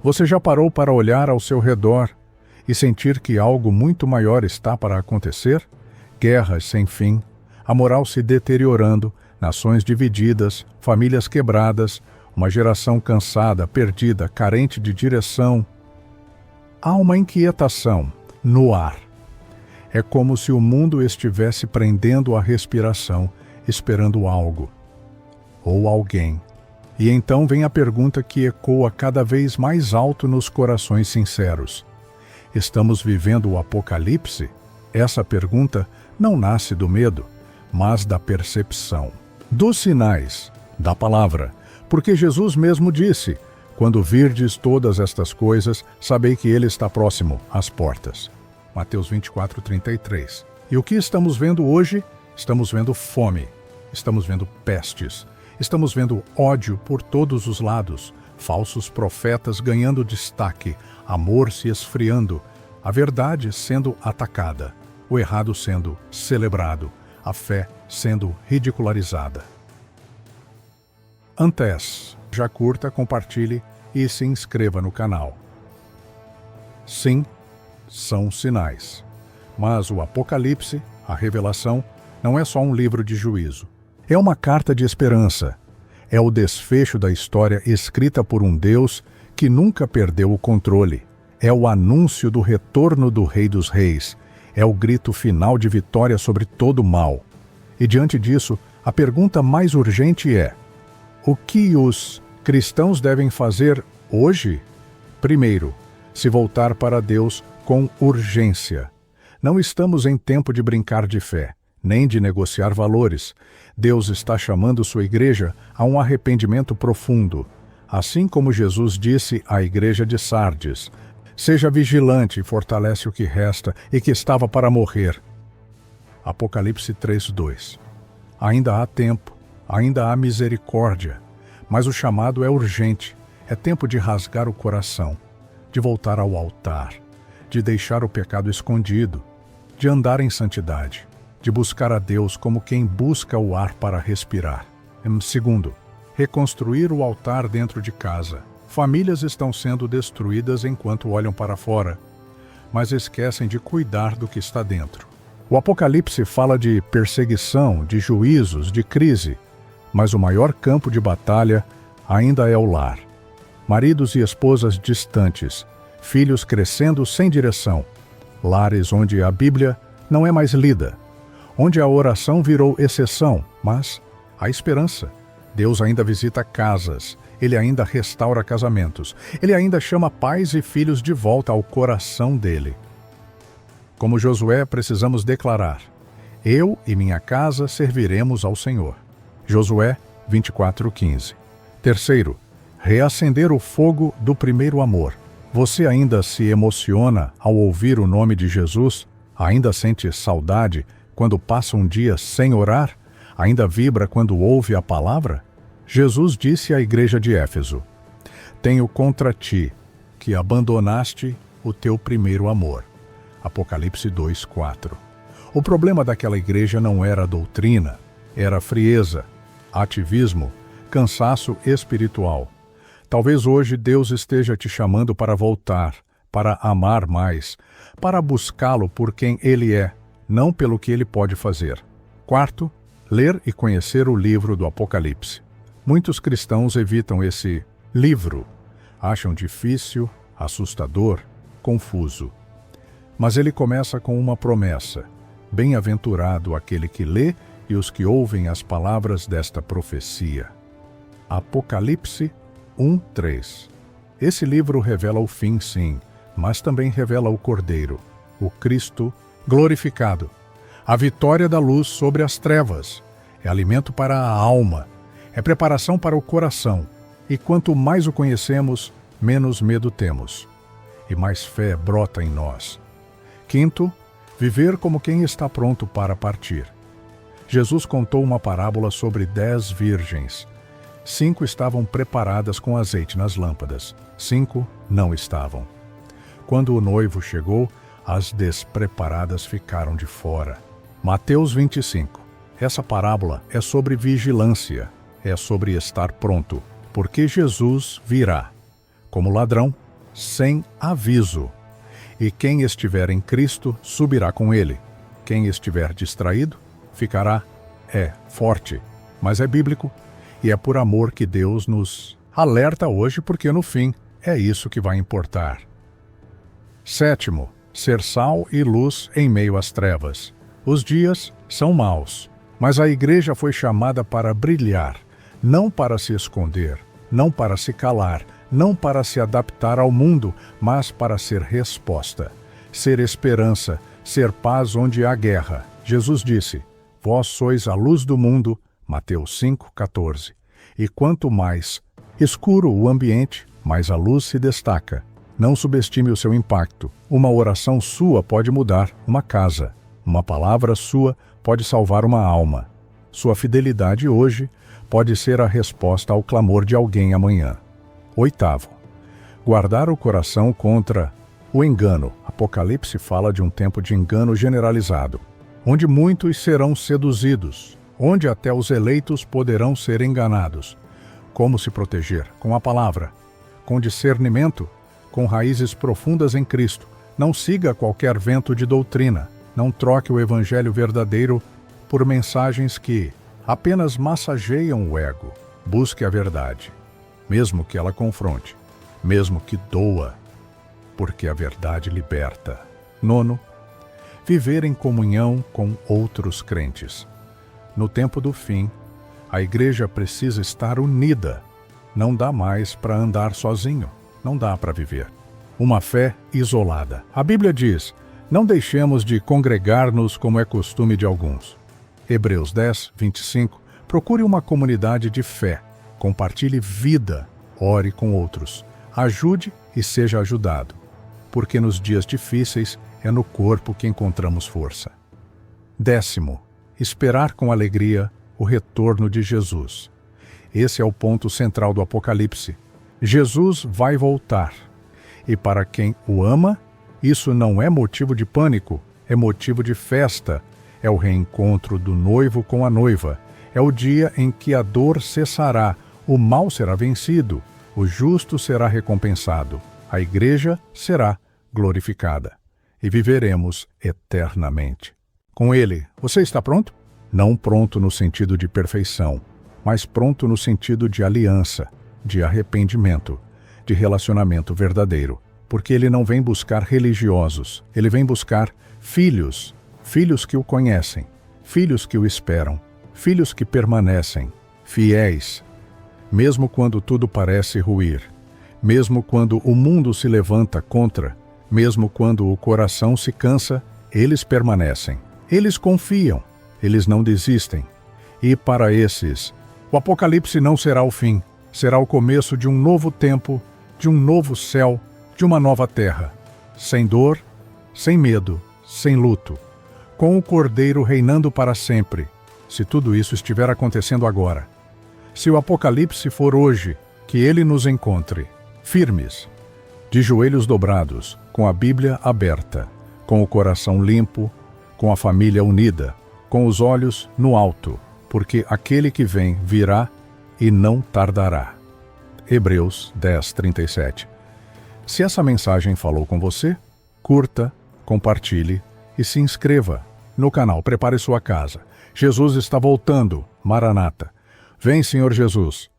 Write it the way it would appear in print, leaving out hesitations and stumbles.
Você já parou para olhar ao seu redor e sentir que algo muito maior está para acontecer? Guerras sem fim, a moral se deteriorando, nações divididas, famílias quebradas, uma geração cansada, perdida, carente de direção. Há uma inquietação no ar. É como se o mundo estivesse prendendo a respiração, esperando algo ou alguém. E então vem a pergunta que ecoa cada vez mais alto nos corações sinceros. Estamos vivendo o Apocalipse? Essa pergunta não nasce do medo, mas da percepção, dos sinais, da palavra. Porque Jesus mesmo disse: quando virdes todas estas coisas, sabei que Ele está próximo, às portas. Mateus 24:33. E o que estamos vendo hoje? Estamos vendo fome, estamos vendo pestes, estamos vendo ódio por todos os lados, falsos profetas ganhando destaque, amor se esfriando, a verdade sendo atacada, o errado sendo celebrado, a fé sendo ridicularizada. Antes, já curta, compartilhe e se inscreva no canal. Sim, são sinais. Mas o Apocalipse, a revelação, não é só um livro de juízo. É uma carta de esperança. É o desfecho da história escrita por um Deus que nunca perdeu o controle. É o anúncio do retorno do Rei dos Reis. É o grito final de vitória sobre todo o mal. E diante disso, a pergunta mais urgente é: o que os cristãos devem fazer hoje? Primeiro, se voltar para Deus com urgência. Não estamos em tempo de brincar de fé, nem de negociar valores. Deus está chamando sua igreja a um arrependimento profundo. Assim como Jesus disse à igreja de Sardes: seja vigilante e fortalece o que resta e que estava para morrer. Apocalipse 3:2. Ainda há tempo, ainda há misericórdia, mas o chamado é urgente. É tempo de rasgar o coração, de voltar ao altar, de deixar o pecado escondido, de andar em santidade, de buscar a Deus como quem busca o ar para respirar. Segundo, reconstruir o altar dentro de casa. Famílias estão sendo destruídas enquanto olham para fora, mas esquecem de cuidar do que está dentro. O Apocalipse fala de perseguição, de juízos, de crise, mas o maior campo de batalha ainda é o lar. Maridos e esposas distantes, filhos crescendo sem direção, lares onde a Bíblia não é mais lida, onde a oração virou exceção, mas há esperança. Deus ainda visita casas, Ele ainda restaura casamentos, Ele ainda chama pais e filhos de volta ao coração dele. Como Josué, precisamos declarar: eu e minha casa serviremos ao Senhor. Josué 24:15. Terceiro, reacender o fogo do primeiro amor. Você ainda se emociona ao ouvir o nome de Jesus? Ainda sente saudade quando passa um dia sem orar? Ainda vibra quando ouve a palavra? Jesus disse à igreja de Éfeso: tenho contra ti que abandonaste o teu primeiro amor. Apocalipse 2:4. O problema daquela igreja não era a doutrina, era a frieza, ativismo, cansaço espiritual. Talvez hoje Deus esteja te chamando para voltar, para amar mais, para buscá-lo por quem Ele é, não pelo que Ele pode fazer. Quarto, ler e conhecer o livro do Apocalipse. Muitos cristãos evitam esse livro. Acham difícil, assustador, confuso. Mas ele começa com uma promessa: bem-aventurado aquele que lê e os que ouvem as palavras desta profecia. Apocalipse 1:3. Esse livro revela o fim, sim, mas também revela o Cordeiro, o Cristo glorificado. A vitória da luz sobre as trevas. É alimento para a alma, é preparação para o coração. E quanto mais o conhecemos, menos medo temos, e mais fé brota em nós. Quinto, viver como quem está pronto para partir. Jesus contou uma parábola sobre 10 virgens. 5 estavam preparadas com azeite nas lâmpadas, 5 não estavam. Quando o noivo chegou, as despreparadas ficaram de fora. Mateus 25. Essa parábola é sobre vigilância, é sobre estar pronto, porque Jesus virá. Como ladrão, sem aviso. E quem estiver em Cristo subirá com ele. Quem estiver distraído ficará, forte, mas é bíblico e é por amor que Deus nos alerta hoje, porque no fim é isso que vai importar. 7. Ser sal e luz em meio às trevas. Os dias são maus, mas a igreja foi chamada para brilhar, não para se esconder, não para se calar, não para se adaptar ao mundo, mas para ser resposta, ser esperança, ser paz onde há guerra. Jesus disse: vós sois a luz do mundo, Mateus 5,14. E quanto mais escuro o ambiente, mais a luz se destaca. Não subestime o seu impacto. Uma oração sua pode mudar uma casa. Uma palavra sua pode salvar uma alma. Sua fidelidade hoje pode ser a resposta ao clamor de alguém amanhã. 8. Guardar o coração contra o engano. Apocalipse fala de um tempo de engano generalizado, onde muitos serão seduzidos, onde até os eleitos poderão ser enganados. Como se proteger? Com a palavra, com discernimento, com raízes profundas em Cristo. Não siga qualquer vento de doutrina. Não troque o evangelho verdadeiro por mensagens que apenas massageiam o ego. Busque a verdade, mesmo que ela confronte, mesmo que doa, porque a verdade liberta. 9. Viver em comunhão com outros crentes. No tempo do fim, a igreja precisa estar unida. Não dá mais para andar sozinho. Não dá para viver uma fé isolada. A Bíblia diz: não deixemos de congregar-nos como é costume de alguns. Hebreus 10, 25. Procure uma comunidade de fé. Compartilhe vida. Ore com outros. Ajude e seja ajudado. Porque nos dias difíceis é no corpo que encontramos força. 10. Esperar com alegria o retorno de Jesus. Esse é o ponto central do Apocalipse. Jesus vai voltar. E para quem o ama, isso não é motivo de pânico, é motivo de festa. É o reencontro do noivo com a noiva. É o dia em que a dor cessará, o mal será vencido, o justo será recompensado, a igreja será glorificada. E viveremos eternamente. Com ele, você está pronto? Não pronto no sentido de perfeição, mas pronto no sentido de aliança, de arrependimento, de relacionamento verdadeiro. Porque ele não vem buscar religiosos, ele vem buscar filhos, filhos que o conhecem, filhos que o esperam, filhos que permanecem, fiéis. Mesmo quando tudo parece ruir, mesmo quando o mundo se levanta contra, mesmo quando o coração se cansa, eles permanecem, eles confiam, eles não desistem. E para esses, o Apocalipse não será o fim, será o começo de um novo tempo, de um novo céu, de uma nova terra, sem dor, sem medo, sem luto, com o Cordeiro reinando para sempre, se tudo isso estiver acontecendo agora. Se o Apocalipse for hoje, que ele nos encontre, firmes, de joelhos dobrados, com a Bíblia aberta, com o coração limpo, com a família unida, com os olhos no alto, porque aquele que vem virá e não tardará. Hebreus 10, 37. Se essa mensagem falou com você, curta, compartilhe e se inscreva no canal. Prepare sua casa. Jesus está voltando. Maranata. Vem, Senhor Jesus.